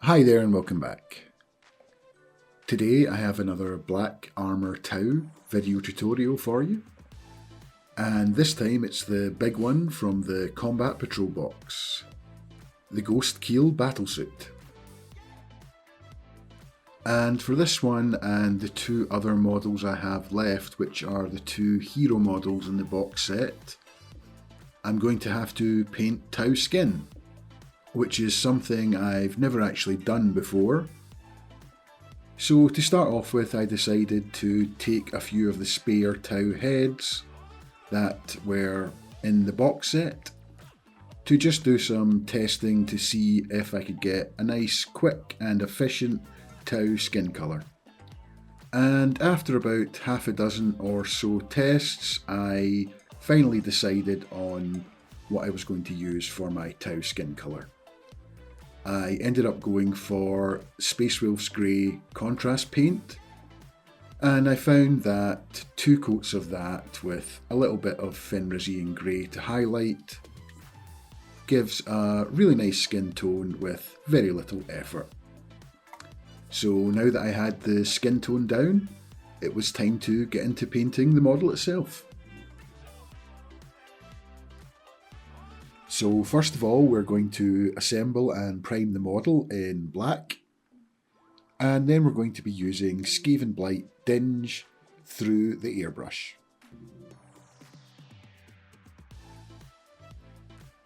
Hi there and welcome back. Today I have another black Armour Tau video tutorial for you. And this time it's the big one from the Combat Patrol box. The Ghostkeel Battlesuit. And for this one and the two other models I have left, which are the two hero models in the box set, I'm going to have to paint Tau skin, which is something I've never actually done before. So to start off with, I decided to take a few of the spare Tau heads that were in the box set to just do some testing to see if I could get a nice, quick and efficient Tau skin colour. And after about half a dozen or so tests, I finally decided on what I was going to use for my Tau skin colour. I ended up going for Space Wolf's Grey contrast paint, and I found that 2 coats of that with a little bit of Fenrisian Grey to highlight gives a really nice skin tone with very little effort. So now that I had the skin tone down, it was time to get into painting the model itself. So first of all, we're going to assemble and prime the model in black, and then we're going to be using Skaven Blight Dinge through the airbrush.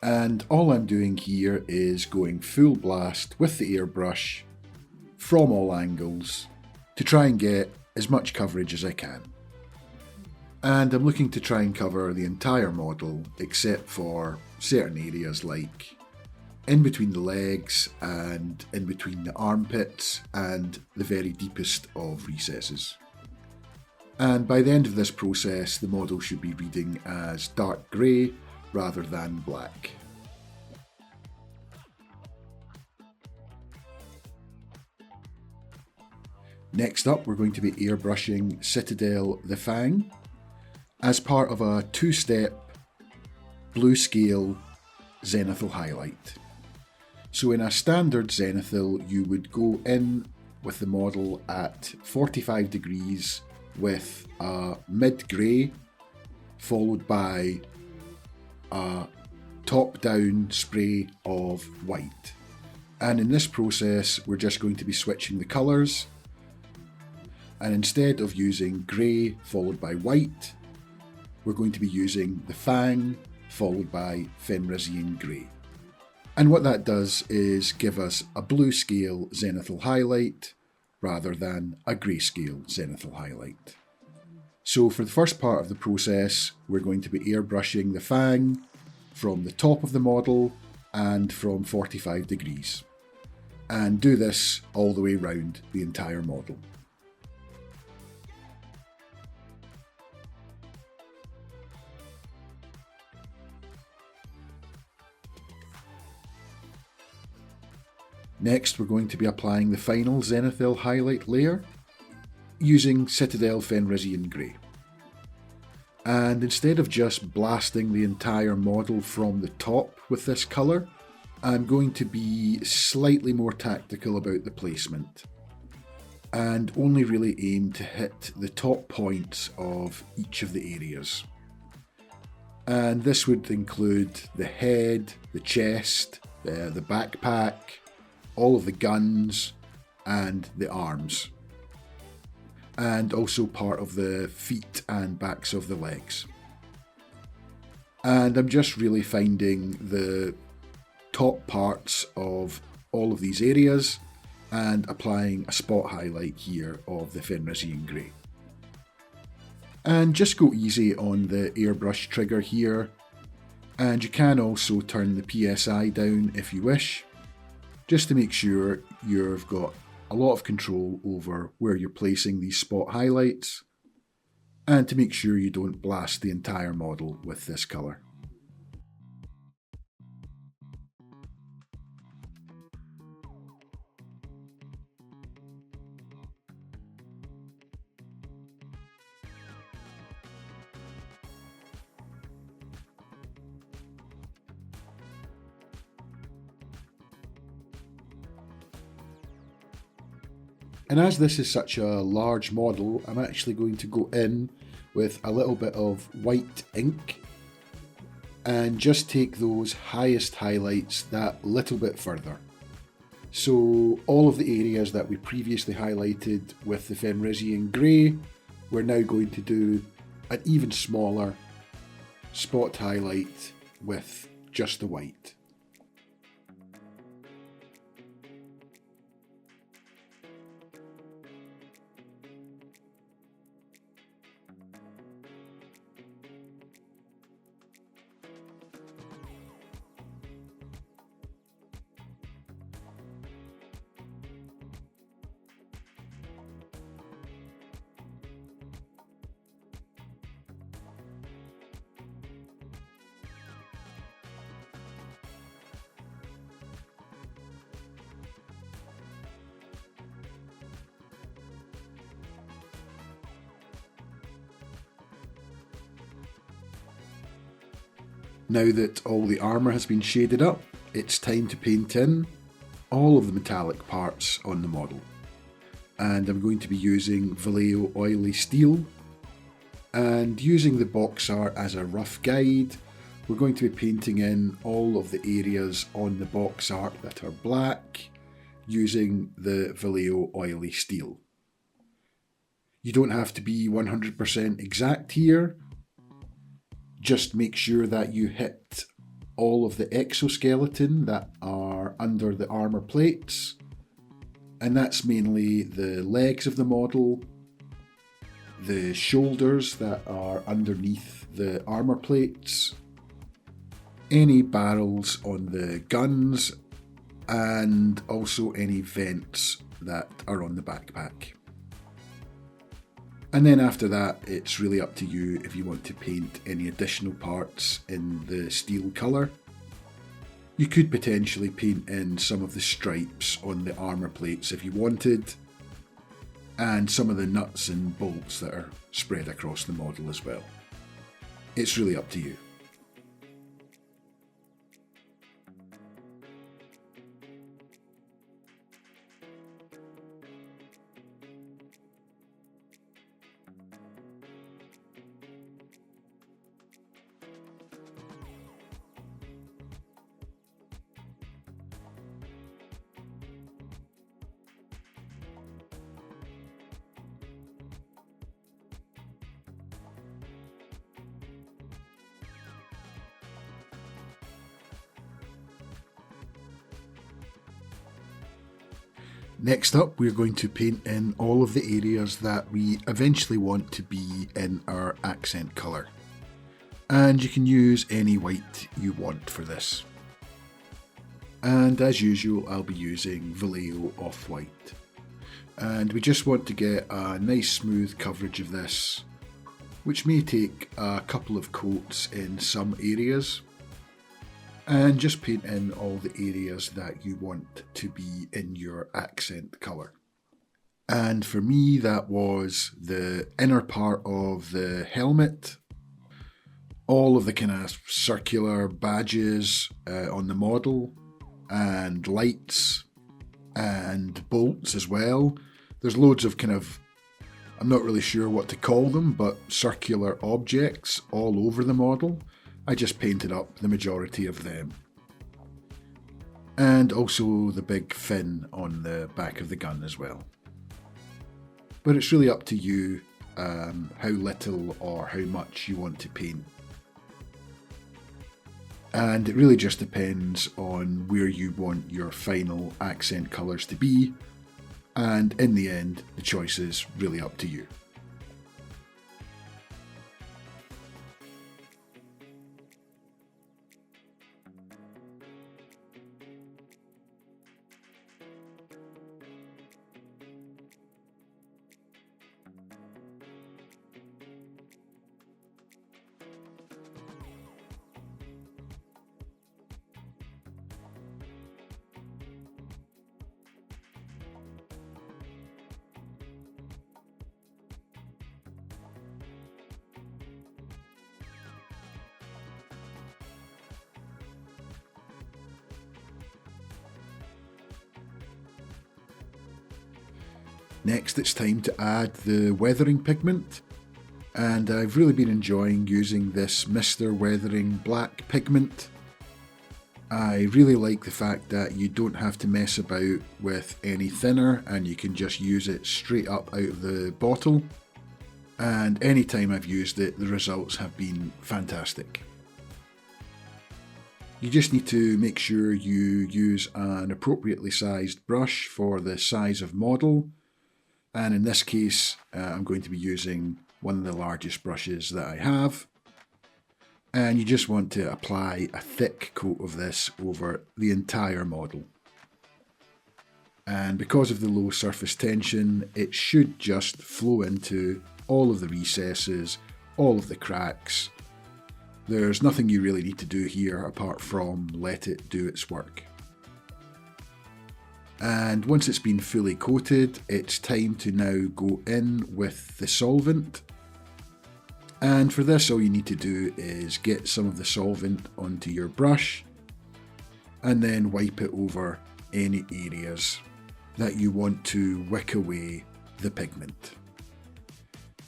And all I'm doing here is going full blast with the airbrush from all angles to try and get as much coverage as I can. And I'm looking to try and cover the entire model except for certain areas like in between the legs and in between the armpits and the very deepest of recesses. And by the end of this process, the model should be reading as dark grey rather than black. Next up, we're going to be airbrushing Citadel the Fang as part of a 2-step blue scale zenithal highlight. So in a standard zenithal, you would go in with the model at 45 degrees with a mid-grey followed by a top-down spray of white. And in this process, we're just going to be switching the colours, and instead of using grey followed by white, we're going to be using the Fang followed by Fenrisian Grey. And what that does is give us a blue scale zenithal highlight rather than a grayscale zenithal highlight. So for the first part of the process, we're going to be airbrushing the Fang from the top of the model and from 45 degrees. And do this all the way around the entire model. Next, we're going to be applying the final zenithal highlight layer using Citadel Fenrisian Grey. And instead of just blasting the entire model from the top with this colour, I'm going to be slightly more tactical about the placement and only really aim to hit the top points of each of the areas. And this would include the head, the chest, the backpack, all of the guns and the arms, and also part of the feet and backs of the legs. And I'm just really finding the top parts of all of these areas and applying a spot highlight here of the Fenrisian Grey. And just go easy on the airbrush trigger here, and you can also turn the PSI down if you wish, just to make sure you've got a lot of control over where you're placing these spot highlights, and to make sure you don't blast the entire model with this colour. And as this is such a large model, I'm actually going to go in with a little bit of white ink and just take those highest highlights that little bit further. So all of the areas that we previously highlighted with the Fenrisian grey, we're now going to do an even smaller spot highlight with just the white. Now that all the armour has been shaded up, it's time to paint in all of the metallic parts on the model. And I'm going to be using Vallejo Oily Steel, and using the box art as a rough guide, we're going to be painting in all of the areas on the box art that are black using the Vallejo Oily Steel. You don't have to be 100% exact here. Just make sure that you hit all of the exoskeleton that are under the armour plates, and that's mainly the legs of the model, the shoulders that are underneath the armour plates, any barrels on the guns, and also any vents that are on the backpack. And then after that, it's really up to you if you want to paint any additional parts in the steel colour. You could potentially paint in some of the stripes on the armour plates if you wanted, and some of the nuts and bolts that are spread across the model as well. It's really up to you. Next up, we're going to paint in all of the areas that we eventually want to be in our accent colour. And you can use any white you want for this. And as usual, I'll be using Vallejo Off-White. And we just want to get a nice smooth coverage of this, which may take a couple of coats in some areas. And just paint in all the areas that you want to be in your accent colour. And for me, that was the inner part of the helmet, all of the kind of circular badges on the model, and lights and bolts as well. There's loads of kind of, I'm not really sure what to call them, but circular objects all over the model. I just painted up the majority of them. And also the big fin on the back of the gun as well. But it's really up to you how little or how much you want to paint. And it really just depends on where you want your final accent colours to be. And in the end, the choice is really up to you. Next it's time to add the weathering pigment, and I've really been enjoying using this Mr. Weathering Black pigment. I really like the fact that you don't have to mess about with any thinner and you can just use it straight up out of the bottle, and anytime I've used it the results have been fantastic. You just need to make sure you use an appropriately sized brush for the size of model, and in this case I'm going to be using one of the largest brushes that I have, and you just want to apply a thick coat of this over the entire model. And because of the low surface tension, it should just flow into all of the recesses, all of the cracks. There's nothing you really need to do here apart from let it do its work. And once it's been fully coated, it's time to now go in with the solvent. And for this, all you need to do is get some of the solvent onto your brush and then wipe it over any areas that you want to wick away the pigment.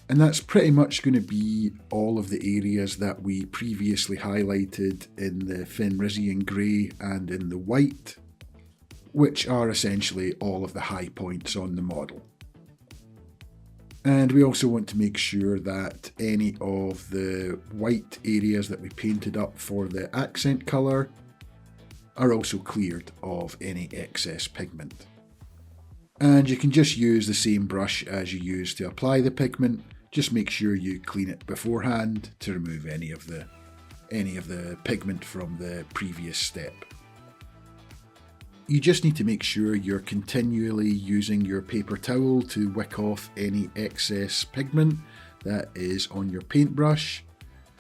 And that's pretty much going to be all of the areas that we previously highlighted in the Fenrisian grey and in the white, which are essentially all of the high points on the model. And we also want to make sure that any of the white areas that we painted up for the accent colour are also cleared of any excess pigment. And you can just use the same brush as you use to apply the pigment. Just make sure you clean it beforehand to remove any of the pigment from the previous step. You just need to make sure you're continually using your paper towel to wick off any excess pigment that is on your paintbrush,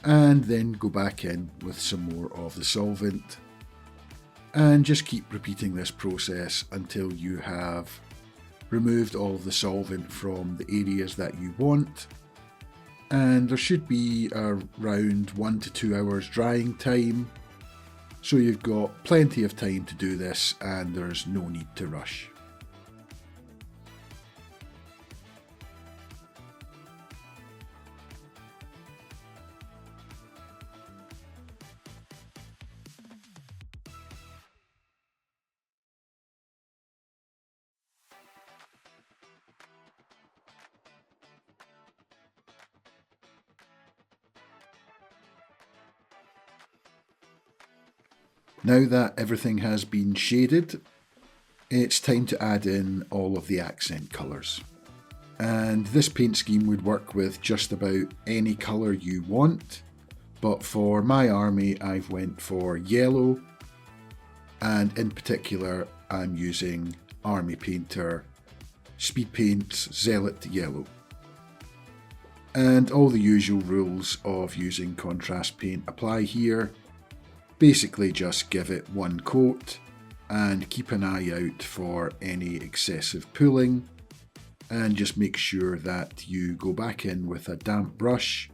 and then go back in with some more of the solvent. And just keep repeating this process until you have removed all of the solvent from the areas that you want. And there should be around 1 to 2 hours drying time, so you've got plenty of time to do this and there's no need to rush. Now that everything has been shaded, it's time to add in all of the accent colours. And this paint scheme would work with just about any colour you want, but for my army I've went for yellow, and in particular I'm using Army Painter Speed Paint's Zealot Yellow. And all the usual rules of using contrast paint apply here. Basically just give it one coat and keep an eye out for any excessive pooling, and just make sure that you go back in with a damp brush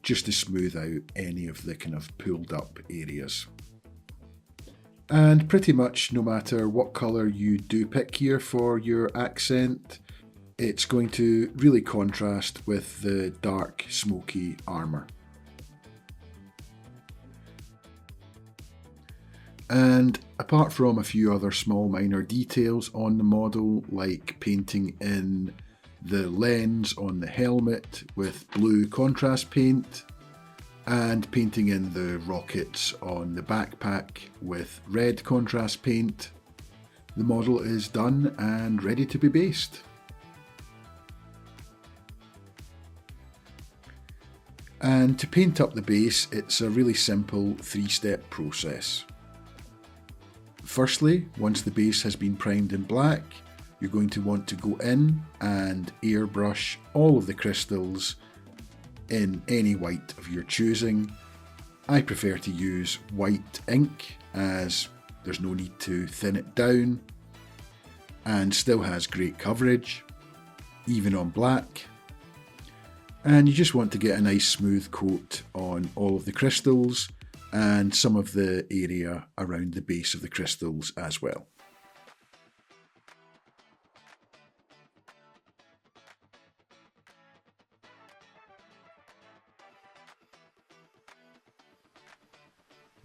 just to smooth out any of the kind of pulled up areas. And pretty much no matter what colour you do pick here for your accent, it's going to really contrast with the dark smoky armour. And apart from a few other small minor details on the model, like painting in the lens on the helmet with blue contrast paint, and painting in the rockets on the backpack with red contrast paint, the model is done and ready to be based. And to paint up the base, it's a really simple 3-step process. Firstly, once the base has been primed in black, you're going to want to go in and airbrush all of the crystals in any white of your choosing. I prefer to use white ink as there's no need to thin it down and still has great coverage, even on black. And you just want to get a nice smooth coat on all of the crystals and some of the area around the base of the crystals as well.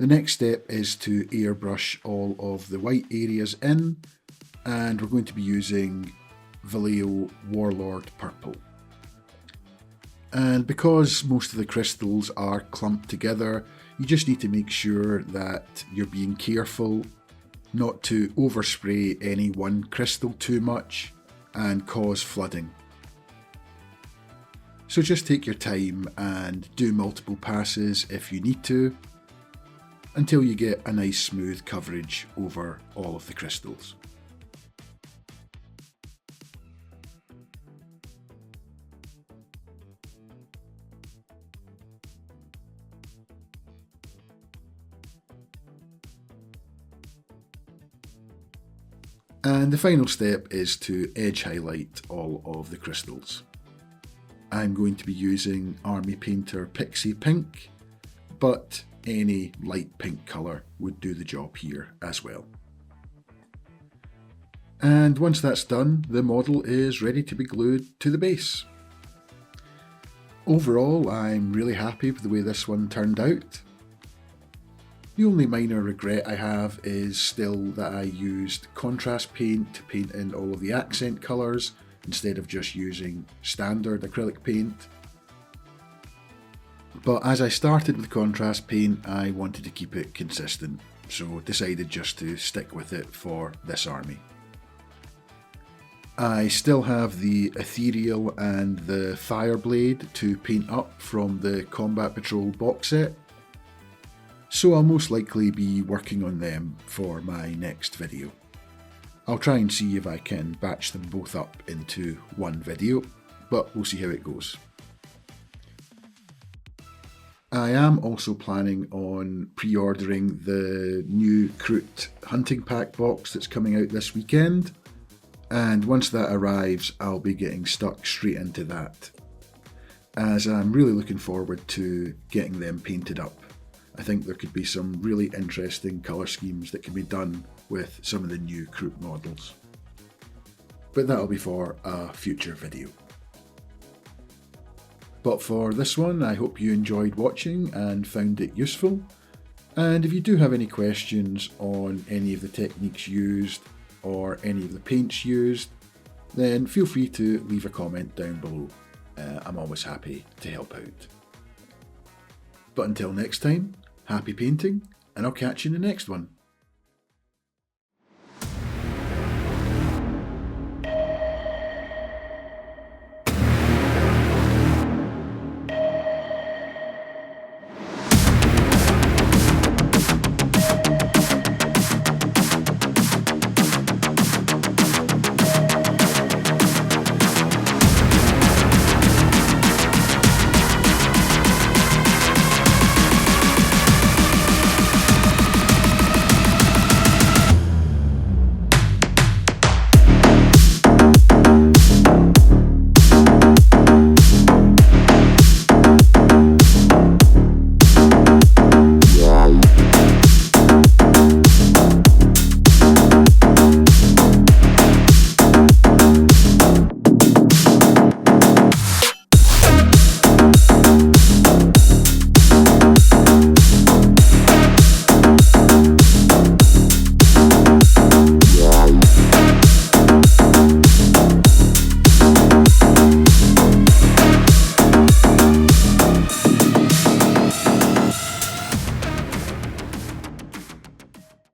The next step is to airbrush all of the white areas in, and we're going to be using Vallejo Warlord Purple. And because most of the crystals are clumped together, you just need to make sure that you're being careful not to overspray any one crystal too much and cause flooding. So just take your time and do multiple passes if you need to, until you get a nice smooth coverage over all of the crystals. And the final step is to edge highlight all of the crystals. I'm going to be using Army Painter Pixie Pink, but any light pink colour would do the job here as well. And once that's done, the model is ready to be glued to the base. Overall, I'm really happy with the way this one turned out. The only minor regret I have is still that I used contrast paint to paint in all of the accent colours instead of just using standard acrylic paint. But as I started with contrast paint, I wanted to keep it consistent, so decided just to stick with it for this army. I still have the Ethereal and the Fireblade to paint up from the Combat Patrol box set, so I'll most likely be working on them for my next video. I'll try and see if I can batch them both up into one video, but we'll see how it goes. I am also planning on pre-ordering the new Kroot hunting pack box that's coming out this weekend, and once that arrives I'll be getting stuck straight into that, as I'm really looking forward to getting them painted up. I think there could be some really interesting colour schemes that can be done with some of the new Kroot models. But that'll be for a future video. But for this one, I hope you enjoyed watching and found it useful. And if you do have any questions on any of the techniques used or any of the paints used, then feel free to leave a comment down below. I'm always happy to help out. But until next time, happy painting, and I'll catch you in the next one.